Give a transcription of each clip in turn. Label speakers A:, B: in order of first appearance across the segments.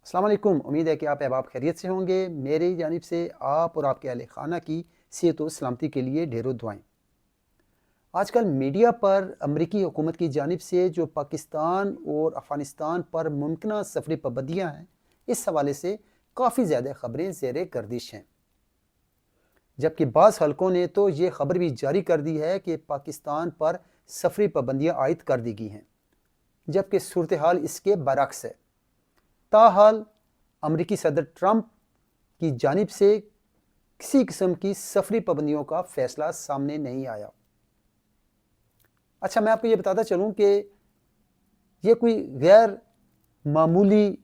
A: السلام علیکم، امید ہے کہ آپ احباب خیریت سے ہوں گے۔ میری جانب سے آپ اور آپ کے اہل خانہ کی صحت و سلامتی کے لیے ڈھیروں دعائیں۔ آج کل میڈیا پر امریکی حکومت کی جانب سے جو پاکستان اور افغانستان پر ممکنہ سفری پابندیاں ہیں، اس حوالے سے کافی زیادہ خبریں زیر گردش ہیں، جبکہ بعض حلقوں نے تو یہ خبر بھی جاری کر دی ہے کہ پاکستان پر سفری پابندیاں عائد کر دی گئی ہیں، جبکہ صورتحال اس کے برعکس ہے۔ تاحال امریکی صدر ٹرمپ کی جانب سے کسی قسم کی سفری پابندیوں کا فیصلہ سامنے نہیں آیا۔ اچھا، میں آپ کو یہ بتاتا چلوں کہ یہ کوئی غیر معمولی،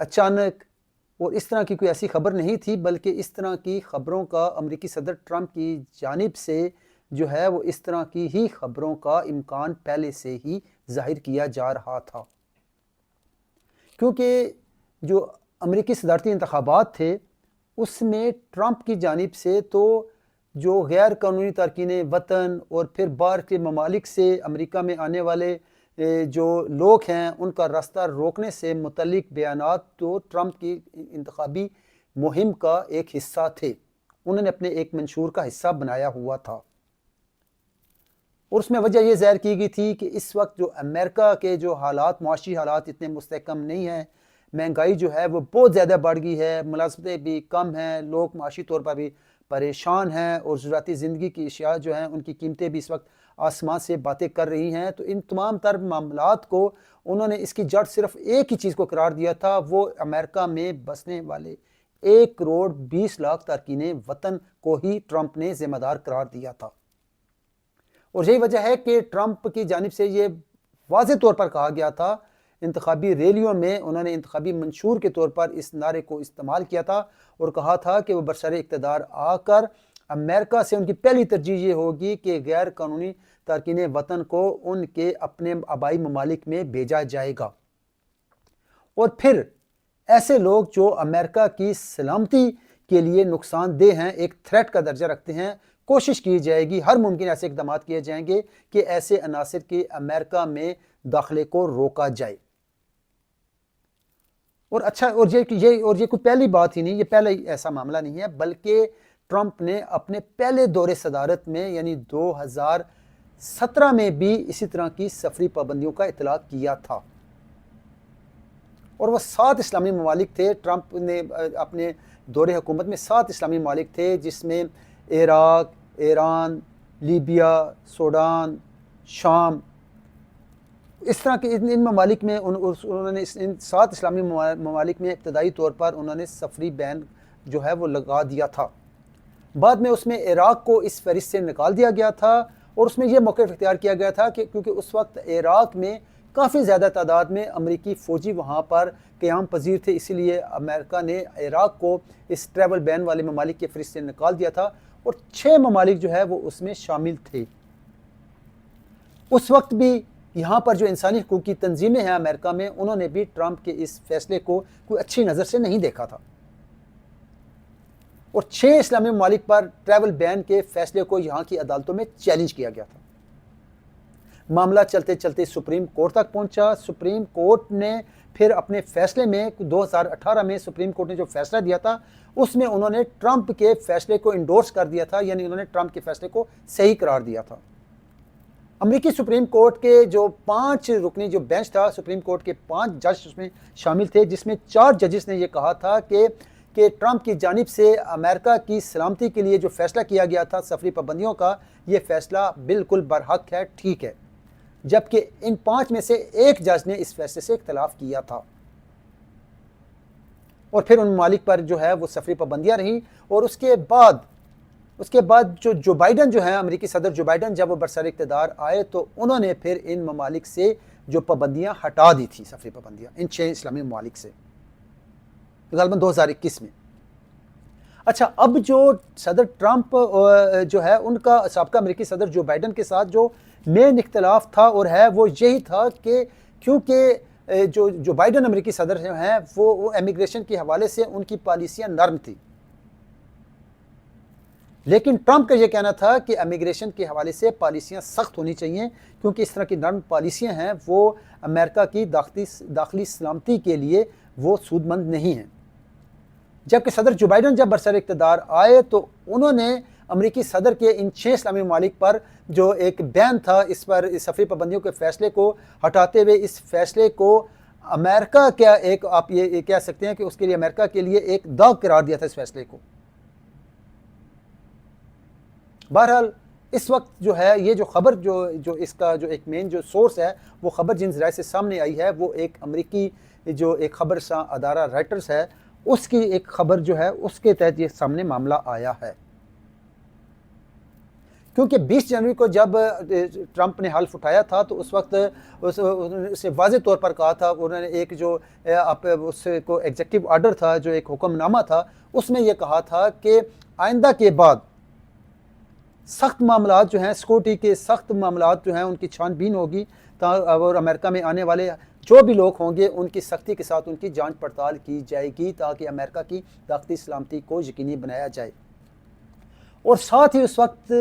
A: اچانک اور اس طرح کی کوئی ایسی خبر نہیں تھی، بلکہ اس طرح کی خبروں کا امریکی صدر ٹرمپ کی جانب سے جو ہے وہ اس طرح کی ہی خبروں کا امکان پہلے سے ہی ظاہر کیا جا رہا تھا، کیونکہ جو امریکی صدارتی انتخابات تھے اس میں ٹرمپ کی جانب سے تو جو غیر قانونی تارکین وطن اور پھر باہر کے ممالک سے امریکہ میں آنے والے جو لوگ ہیں ان کا راستہ روکنے سے متعلق بیانات تو ٹرمپ کی انتخابی مہم کا ایک حصہ تھے، انہوں نے اپنے ایک منشور کا حصہ بنایا ہوا تھا، اور اس میں وجہ یہ ظاہر کی گئی تھی کہ اس وقت جو امریکہ کے جو حالات، معاشی حالات اتنے مستحکم نہیں ہیں، مہنگائی جو ہے وہ بہت زیادہ بڑھ گئی ہے، ملازمتیں بھی کم ہیں، لوگ معاشی طور پر بھی پریشان ہیں، اور ضروریاتی زندگی کی اشیاء جو ہیں ان کی قیمتیں بھی اس وقت آسمان سے باتیں کر رہی ہیں۔ تو ان تمام تر معاملات کو انہوں نے اس کی جڑ صرف ایک ہی چیز کو قرار دیا تھا، وہ امریکہ میں بسنے والے 1,20,00,000 تارکین وطن کو ہی ٹرمپ نے ذمہ دار قرار دیا تھا، اور یہی وجہ ہے کہ ٹرمپ کی جانب سے یہ واضح طور پر کہا گیا تھا، انتخابی ریلیوں میں انہوں نے انتخابی منشور کے طور پر اس نعرے کو استعمال کیا تھا اور کہا تھا کہ وہ برسر اقتدار آ کر امریکہ سے ان کی پہلی ترجیح یہ ہوگی کہ غیر قانونی تارکین وطن کو ان کے اپنے آبائی ممالک میں بھیجا جائے گا، اور پھر ایسے لوگ جو امریکہ کی سلامتی کے لیے نقصان دہ ہیں، ایک تھریٹ کا درجہ رکھتے ہیں، کوشش کی جائے گی، ہر ممکن ایسے اقدامات کیے جائیں گے کہ ایسے عناصر کے امریکہ میں داخلے کو روکا جائے۔ اور اچھا، اور یہ کوئی پہلی بات ہی نہیں، یہ پہلا ایسا معاملہ نہیں ہے، بلکہ ٹرمپ نے اپنے پہلے دور صدارت میں یعنی 2017 میں بھی اسی طرح کی سفری پابندیوں کا اطلاق کیا تھا، اور وہ 7 اسلامی ممالک تھے۔ ٹرمپ نے اپنے دور حکومت میں 7 اسلامی ممالک تھے، جس میں عراق، ایران، لیبیا، سوڈان، شام، اس طرح کے ان ممالک میں انہوں نے ان 7 اسلامی ممالک میں ابتدائی طور پر انہوں نے سفری بین جو ہے وہ لگا دیا تھا۔ بعد میں اس میں عراق کو اس فہرست سے نکال دیا گیا تھا، اور اس میں یہ موقف اختیار کیا گیا تھا کہ کیونکہ اس وقت عراق میں کافی زیادہ تعداد میں امریکی فوجی وہاں پر قیام پذیر تھے، اسی لیے امریکہ نے عراق کو اس ٹریول بین والے ممالک کے فہرست سے نکال دیا تھا، اور 6 ممالک جو ہے وہ اس میں شامل تھے۔ اس وقت بھی یہاں پر جو انسانی حقوق کی تنظیمیں ہیں امریکہ میں، انہوں نے بھی ٹرمپ کے اس فیصلے کو کوئی اچھی نظر سے نہیں دیکھا تھا، اور 6 اسلامی ممالک پر ٹریول بین کے فیصلے کو یہاں کی عدالتوں میں چیلنج کیا گیا تھا۔ معاملہ چلتے چلتے سپریم کورٹ تک پہنچا۔ سپریم کورٹ نے پھر اپنے فیصلے میں 2018 میں سپریم کورٹ نے جو فیصلہ دیا تھا اس میں انہوں نے ٹرمپ کے فیصلے کو انڈورس کر دیا تھا، یعنی انہوں نے ٹرمپ کے فیصلے کو صحیح قرار دیا تھا۔ امریکی سپریم کورٹ کے جو 5 رکنی جو بینچ تھا، سپریم کورٹ کے 5 جج اس میں شامل تھے، جس میں 4 ججز نے یہ کہا تھا کہ ٹرمپ کی جانب سے امریکہ کی سلامتی کے لیے جو فیصلہ کیا گیا تھا سفری پابندیوں کا، یہ فیصلہ بالکل برحق ہے، ٹھیک ہے، جبکہ ان 5 میں سے ایک جج نے اس فیصلے سے اختلاف کیا تھا، اور پھر ان ممالک پر جو ہے وہ سفری پابندیاں رہیں، اور اس کے بعد جو بائیڈن جو ہیں، امریکی صدر جو بائیڈن جب وہ برسر اقتدار آئے تو انہوں نے پھر ان ممالک سے جو پابندیاں ہٹا دی تھی، سفری پابندیاں ان 6 اسلامی ممالک سے، غالباً 2021 میں۔ اچھا، اب جو صدر ٹرمپ جو ہے ان کا سابقہ امریکی صدر جو بائیڈن کے ساتھ جو مین اختلاف تھا اور ہے وہ یہی تھا کہ کیونکہ جو بائیڈن امریکی صدر ہیں وہ امیگریشن کے حوالے سے ان کی پالیسیاں نرم تھی، لیکن ٹرمپ کا یہ کہنا تھا کہ امیگریشن کے حوالے سے پالیسیاں سخت ہونی چاہیے، کیونکہ اس طرح کی نرم پالیسیاں ہیں وہ امریکہ کی داخلی سلامتی کے لیے وہ سود مند نہیں ہیں۔ جبکہ صدر جو بائیڈن جب برسر اقتدار آئے تو انہوں نے امریکی صدر کے ان 6 اسلامی ممالک پر جو ایک بین تھا اس پر اس سفری پابندیوں کے فیصلے کو ہٹاتے ہوئے اس فیصلے کو امریکہ کیا ایک آپ یہ کہہ سکتے ہیں کہ اس کے لیے امریکہ کے لیے ایک داغ قرار دیا تھا اس فیصلے کو۔ بہرحال اس وقت جو ہے یہ جو خبر جو اس کا جو ایک مین جو سورس ہے وہ خبر جن ذرائع سے سامنے آئی ہے وہ ایک امریکی جو ایک خبر رساں ادارہ رائٹرز ہے اس کی ایک خبر جو ہے اس کے تحت یہ سامنے معاملہ آیا ہے۔ کیونکہ 20 جنوری کو جب ٹرمپ نے حلف اٹھایا تھا تو اس وقت اسے واضح طور پر کہا تھا، انہوں نے ایک جو اس کو ایگزیکٹو آرڈر تھا جو ایک حکم نامہ تھا اس میں یہ کہا تھا کہ آئندہ کے بعد سخت معاملات جو ہیں سیکورٹی کے سخت معاملات جو ہیں ان کی چھان بین ہوگی اور امریکہ میں آنے والے جو بھی لوگ ہوں گے ان کی سختی کے ساتھ ان کی جانچ پڑتال کی جائے گی تاکہ امریکہ کی داخلی سلامتی کو یقینی بنایا جائے۔ اور ساتھ ہی اس وقت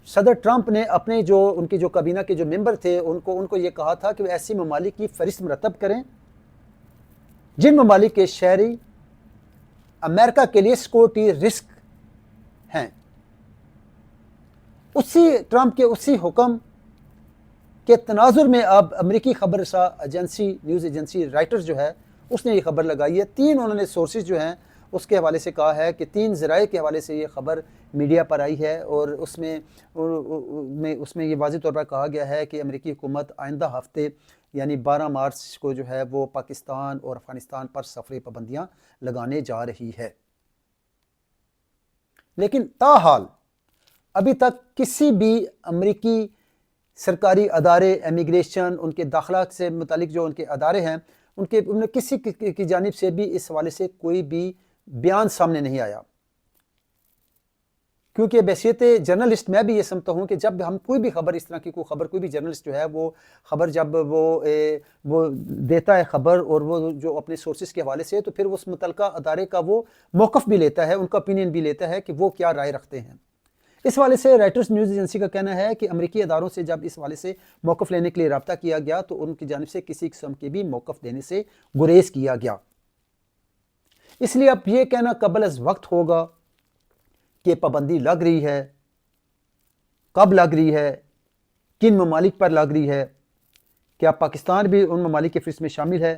A: صدر ٹرمپ نے اپنے جو ان کی جو کابینہ کے جو ممبر تھے ان کو یہ کہا تھا کہ وہ ایسی ممالک کی فہرست مرتب کریں جن ممالک کے شہری امریکہ کے لیے سیکورٹی رسک ہیں۔ اسی ٹرمپ کے اسی حکم کے تناظر میں اب امریکی خبر رساں ایجنسی نیوز ایجنسی رائٹرز جو ہے اس نے یہ خبر لگائی ہے۔ 3 انہوں نے سورسز جو ہیں اس کے حوالے سے کہا ہے کہ 3 ذرائع کے حوالے سے یہ خبر میڈیا پر آئی ہے اور اس میں یہ واضح طور پر کہا گیا ہے کہ امریکی حکومت آئندہ ہفتے یعنی 12 مارچ کو جو ہے وہ پاکستان اور افغانستان پر سفری پابندیاں لگانے جا رہی ہے۔ لیکن تاحال ابھی تک کسی بھی امریکی سرکاری ادارے امیگریشن ان کے داخلہ سے متعلق جو ان کے ادارے ہیں ان میں کسی کی جانب سے بھی اس حوالے سے کوئی بھی بیان سامنے نہیں آیا۔ کیونکہ بحیثیت جرنلسٹ میں بھی یہ سمجھتا ہوں کہ جب ہم کوئی بھی خبر اس طرح کی کوئی خبر کوئی بھی جرنلسٹ جو ہے وہ خبر جب وہ دیتا ہے خبر اور وہ جو اپنے سورسز کے حوالے سے تو پھر اس متعلقہ ادارے کا وہ موقف بھی لیتا ہے، ان کا اوپینین بھی لیتا ہے کہ وہ کیا رائے رکھتے ہیں۔ اس حوالے سے رائٹرز نیوز ایجنسی کا کہنا ہے کہ امریکی اداروں سے جب اس حوالے سے موقف لینے کے لیے رابطہ کیا گیا تو ان کی جانب سے کسی قسم کے بھی موقف دینے سے گریز کیا گیا۔ اس لیے اب یہ کہنا قبل از وقت ہوگا کہ پابندی لگ رہی ہے، کب لگ رہی ہے، کن ممالک پر لگ رہی ہے، کیا پاکستان بھی ان ممالک کی فہرست میں شامل ہے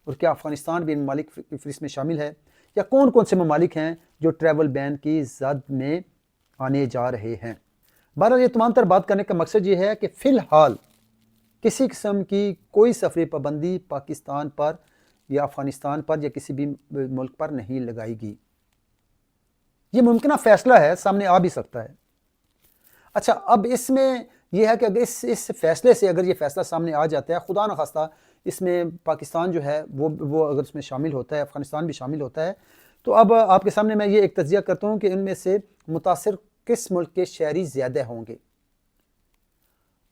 A: اور کیا افغانستان بھی ان ممالک کی فہرست میں شامل ہے، یا کون کون سے ممالک ہیں جو ٹریول بین کی زد میں آنے جا رہے ہیں۔ بہرحال یہ تمام تر بات کرنے کا مقصد یہ ہے کہ فی الحال کسی قسم کی کوئی سفری پابندی پاکستان پر یا افغانستان پر یا کسی بھی ملک پر نہیں لگائی گی۔ یہ ممکنہ فیصلہ ہے، سامنے آ بھی سکتا ہے۔ اچھا، اب اس میں یہ ہے کہ اگر اس فیصلے سے اگر یہ فیصلہ سامنے آ جاتا ہے، خدا نخواستہ اس میں پاکستان جو ہے وہ اگر اس میں شامل ہوتا ہے، افغانستان بھی شامل ہوتا ہے، تو اب آپ کے سامنے میں یہ ایک تجزیہ کرتا ہوں کہ ان میں سے متاثر کس ملک کے شہری زیادہ ہوں گے۔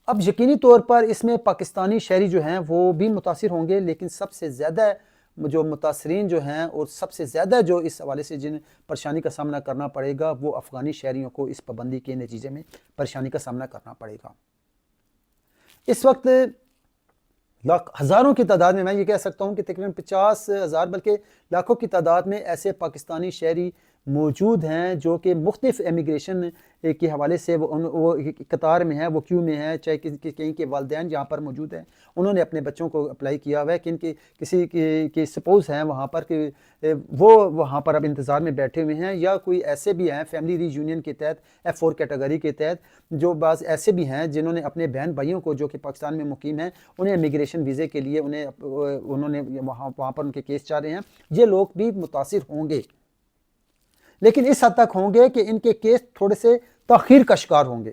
A: اب یقینی طور پر اس میں پاکستانی شہری جو ہیں وہ بھی متاثر ہوں گے، لیکن سب سے زیادہ جو متاثرین جو ہیں اور سب سے زیادہ جو اس حوالے سے جن پریشانی کا سامنا کرنا پڑے گا وہ افغانی شہریوں کو اس پابندی کے نتیجے میں پریشانی کا سامنا کرنا پڑے گا۔ اس وقت ہزاروں کی تعداد میں یہ کہہ سکتا ہوں کہ تقریباً 50,000 بلکہ لاکھوں کی تعداد میں ایسے پاکستانی شہری موجود ہیں جو کہ مختلف امیگریشن کے حوالے سے وہ قطار میں ہیں، وہ کیو میں ہیں، چاہے کہیں کے والدین جہاں پر موجود ہیں انہوں نے اپنے بچوں کو اپلائی کیا ہوا ہے کہ ان کے کسی کے سپوز ہیں وہاں پر کہ وہ وہاں پر اب انتظار میں بیٹھے ہوئے ہیں، یا کوئی ایسے بھی ہیں فیملی ری یونین کے تحت F4 کیٹیگری کے تحت جو بعض ایسے بھی ہیں جنہوں نے اپنے بہن بھائیوں کو جو کہ پاکستان میں مقیم ہیں انہیں امیگریشن ویزے کے لیے انہوں نے وہاں پر ان کے کیس چل رہے ہیں۔ یہ لوگ بھی متاثر ہوں گے، لیکن اس حد تک ہوں گے کہ ان کے کیس تھوڑے سے تاخیر کا شکار ہوں گے،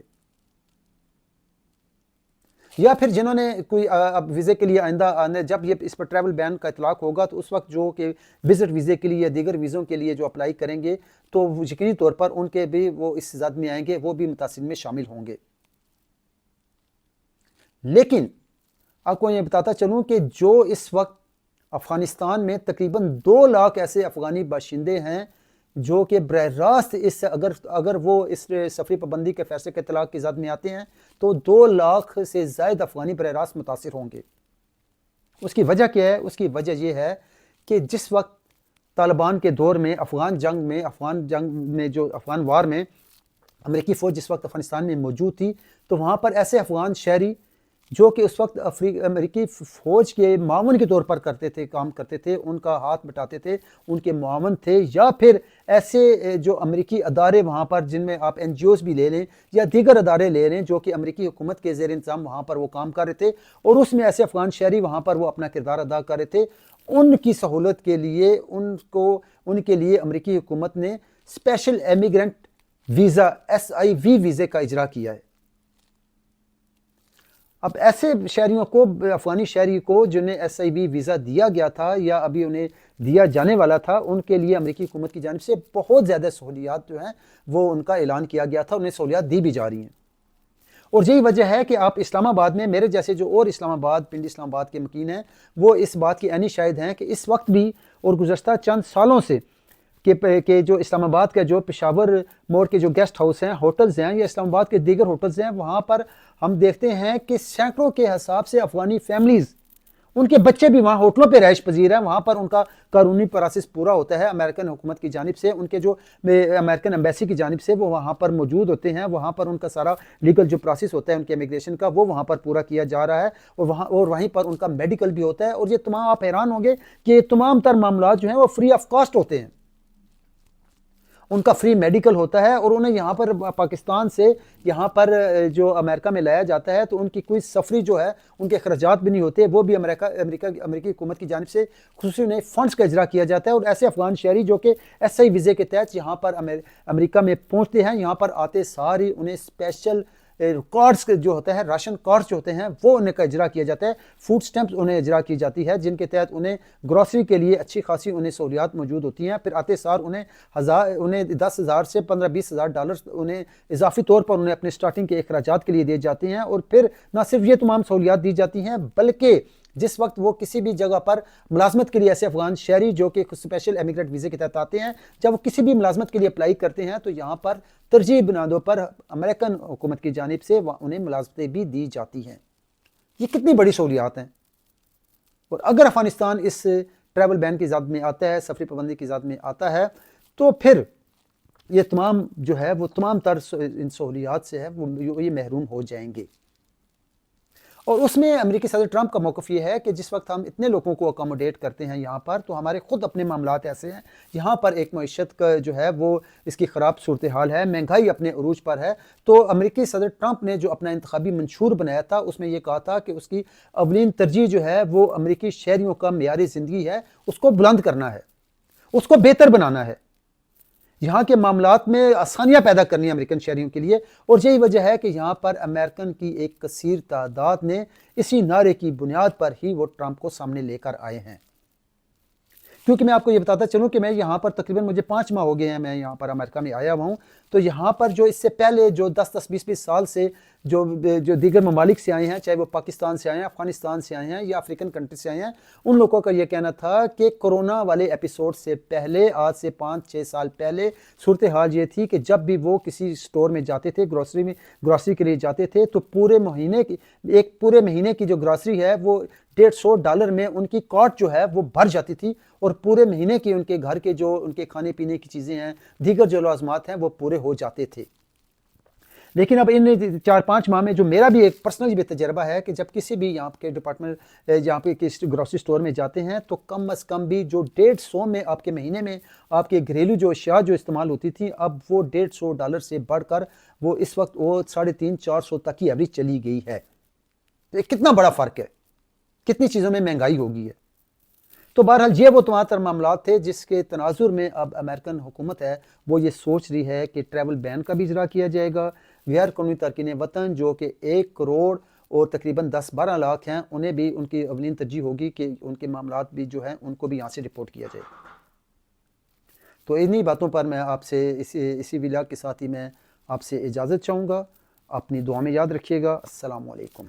A: یا پھر جنہوں نے کوئی اب ویزے کے لیے آئندہ جب یہ اس پر ٹریول بین کا اطلاق ہوگا تو اس وقت جو کہ وزٹ ویزے کے لیے یا دیگر ویزوں کے لیے جو اپلائی کریں گے تو یقینی طور پر ان کے بھی وہ اس زد میں آئیں گے، وہ بھی متاثرین میں شامل ہوں گے۔ لیکن آپ کو یہ بتاتا چلوں کہ جو اس وقت افغانستان میں تقریباً 2 لاکھ ایسے افغانی باشندے ہیں جو کہ براہ راست اس اگر وہ اس سفری پابندی کے فیصلے کے اطلاق کی زد میں آتے ہیں تو 2 لاکھ سے زائد افغانی براہ راست متاثر ہوں گے۔ اس کی وجہ کیا ہے؟ اس کی وجہ یہ ہے کہ جس وقت طالبان کے دور میں افغان جنگ میں جو افغان وار میں امریکی فوج جس وقت افغانستان میں موجود تھی، تو وہاں پر ایسے افغان شہری جو کہ اس وقت امریکی فوج کے معاون کے طور پر کام کرتے تھے، ان کا ہاتھ بٹاتے تھے، ان کے معاون تھے، یا پھر ایسے جو امریکی ادارے وہاں پر جن میں آپ این جی اوز بھی لے لیں یا دیگر ادارے لے لیں جو کہ امریکی حکومت کے زیر انتظام وہاں پر وہ کام کر رہے تھے، اور اس میں ایسے افغان شہری وہاں پر وہ اپنا کردار ادا کر رہے تھے، ان کی سہولت کے لیے ان کے لیے امریکی حکومت نے اسپیشل امیگرنٹ ویزا SIV ویزے کا اجرا کیا ہے۔ اب ایسے شہریوں کو، افغانی شہری کو جنہیں SIV ویزا دیا گیا تھا یا ابھی انہیں دیا جانے والا تھا، ان کے لیے امریکی حکومت کی جانب سے بہت زیادہ سہولیات جو ہیں وہ ان کا اعلان کیا گیا تھا، انہیں سہولیات دی بھی جا رہی ہیں۔ اور یہی وجہ ہے کہ آپ اسلام آباد میں، میرے جیسے جو اور پنڈی اسلام آباد کے مکین ہیں، وہ اس بات کی عینی شاہد ہیں کہ اس وقت بھی اور گزشتہ چند سالوں سے کہ جو اسلام آباد کا جو پشاور موڑ کے جو گیسٹ ہاؤس ہیں، ہوٹلز ہیں، یا اسلام آباد کے دیگر ہوٹلز ہیں، وہاں پر ہم دیکھتے ہیں کہ سینکڑوں کے حساب سے افغانی فیملیز، ان کے بچے بھی وہاں ہوٹلوں پہ رہائش پذیر ہیں، وہاں پر ان کا قانونی پروسیس پورا ہوتا ہے، امریکن حکومت کی جانب سے، ان کے جو امریکن ایمبیسی کی جانب سے وہ وہاں پر موجود ہوتے ہیں، وہاں پر ان کا سارا لیگل جو پروسیس ہوتا ہے ان کے امیگریشن کا، وہ وہاں پر پورا کیا جا رہا ہے، اور وہیں پر ان کا میڈیکل بھی ہوتا ہے، اور یہ تمام آپ حیران ہوں گے کہ یہ تمام تر معاملات جو ہیں وہ فری آف کاسٹ ہوتے ہیں، ان کا فری میڈیکل ہوتا ہے، اور انہیں یہاں پر پاکستان سے یہاں پر جو امریکہ میں لایا جاتا ہے تو ان کی کوئی سفری جو ہے، ان کے اخراجات بھی نہیں ہوتے، وہ بھی امریکی حکومت کی جانب سے خصوصی انہیں فنڈز کا اجرا کیا جاتا ہے۔ اور ایسے افغان شہری جو کہ SI ویزے کے تحت یہاں پر امریکہ میں پہنچتے ہیں، یہاں پر آتے ساری انہیں اسپیشل کارڈز جو ہوتا ہے، راشن کارڈز جو ہوتے ہیں، وہ انہیں کا اجرا کیا جاتا ہے، فوڈ سٹیمپس انہیں اجرا کی جاتی ہے، جن کے تحت انہیں گروسری کے لیے اچھی خاصی انہیں سہولیات موجود ہوتی ہیں۔ پھر آتے سار انہیں 10,000 سے 15-20,000 ڈالر انہیں اضافی طور پر انہیں اپنے سٹارٹنگ کے اخراجات کے لیے دیے جاتے ہیں، اور پھر نہ صرف یہ تمام سہولیات دی جاتی ہیں بلکہ جس وقت وہ کسی بھی جگہ پر ملازمت کے لیے، ایسے افغان شہری جو کہ اسپیشل امیگرنٹ ویزے کے تحت آتے ہیں، جب وہ کسی بھی ملازمت کے لیے اپلائی کرتے ہیں تو یہاں پر ترجیحی بنیادوں پر امریکن حکومت کی جانب سے انہیں ملازمتیں بھی دی جاتی ہیں۔ یہ کتنی بڑی سہولیات ہیں، اور اگر افغانستان اس ٹریول بین کی ذات میں آتا ہے، سفری پابندی کی ذات میں آتا ہے، تو پھر یہ تمام جو ہے وہ تمام تر ان سہولیات سے ہے وہ یہ محروم ہو جائیں گے۔ اور اس میں امریکی صدر ٹرمپ کا موقف یہ ہے کہ جس وقت ہم اتنے لوگوں کو اکاموڈیٹ کرتے ہیں یہاں پر، تو ہمارے خود اپنے معاملات ایسے ہیں، یہاں پر ایک معیشت کا جو ہے وہ اس کی خراب صورتحال ہے، مہنگائی اپنے عروج پر ہے، تو امریکی صدر ٹرمپ نے جو اپنا انتخابی منشور بنایا تھا اس میں یہ کہا تھا کہ اس کی اولین ترجیح جو ہے وہ امریکی شہریوں کا معیار زندگی ہے، اس کو بلند کرنا ہے، اس کو بہتر بنانا ہے، یہاں کے معاملات میں آسانیاں پیدا کرنی ہیں امریکن شہریوں کے لیے۔ اور یہی وجہ ہے کہ یہاں پر امریکن کی ایک کثیر تعداد نے اسی نعرے کی بنیاد پر ہی وہ ٹرمپ کو سامنے لے کر آئے ہیں۔ کیونکہ میں آپ کو یہ بتاتا چلوں کہ میں یہاں پر تقریباً مجھے 5 ماہ ہو گئے ہیں، میں یہاں پر امریکہ میں آیا ہوا ہوں، تو یہاں پر جو اس سے پہلے جو 10-20 سال سے جو دیگر ممالک سے آئے ہیں، چاہے وہ پاکستان سے آئے ہیں، افغانستان سے آئے ہیں یا افریقن کنٹری سے آئے ہیں، ان لوگوں کا یہ کہنا تھا کہ کورونا والے ایپیسوڈ سے پہلے، آج سے 5-6 سال پہلے صورتحال یہ تھی کہ جب بھی وہ کسی سٹور میں جاتے تھے، گروسری کے لیے جاتے تھے، تو پورے مہینے کی جو گروسری ہے وہ $150 میں ان کی کارٹ جو ہے وہ بھر جاتی تھی، اور پورے مہینے کی ان کے گھر کے جو ان کے کھانے پینے کی چیزیں ہیں، دیگر جو لازمات ہیں، وہ پورے ہو جاتے تھے۔ لیکن اب ان 4-5 ماہ میں جو میرا بھی ایک پرسنل بھی تجربہ ہے کہ جب کسی بھی یہاں کے ڈپارٹمنٹ یہاں پہ کسی گروسری سٹور میں جاتے ہیں تو کم از کم بھی جو 150 میں آپ کے مہینے میں آپ کے گھریلو جو اشیاء جو استعمال ہوتی تھیں، اب وہ $150 سے بڑھ کر وہ اس وقت وہ 350-400 تک کی ایوریج چلی گئی ہے۔ تو کتنا بڑا فرق ہے، کتنی چیزوں میں مہنگائی ہو گئی ہے۔ تو بہرحال یہ وہ تمام تر معاملات تھے جس کے تناظر میں اب امریکن حکومت ہے وہ یہ سوچ رہی ہے کہ ٹریول بین کا بھی اجرا کیا جائے گا، غیر قانونی تارکین وطن جو کہ 1 کروڑ اور تقریباً 10-12 لاکھ ہیں، انہیں بھی ان کی اولین ترجیح ہوگی کہ ان کے معاملات بھی جو ہیں ان کو بھی یہاں سے رپورٹ کیا جائے۔ تو انہی باتوں پر میں آپ سے اسی ویلاگ کے ساتھ ہی میں آپ سے اجازت چاہوں گا۔ اپنی دعا میں یاد رکھیے گا۔ السلام علیکم۔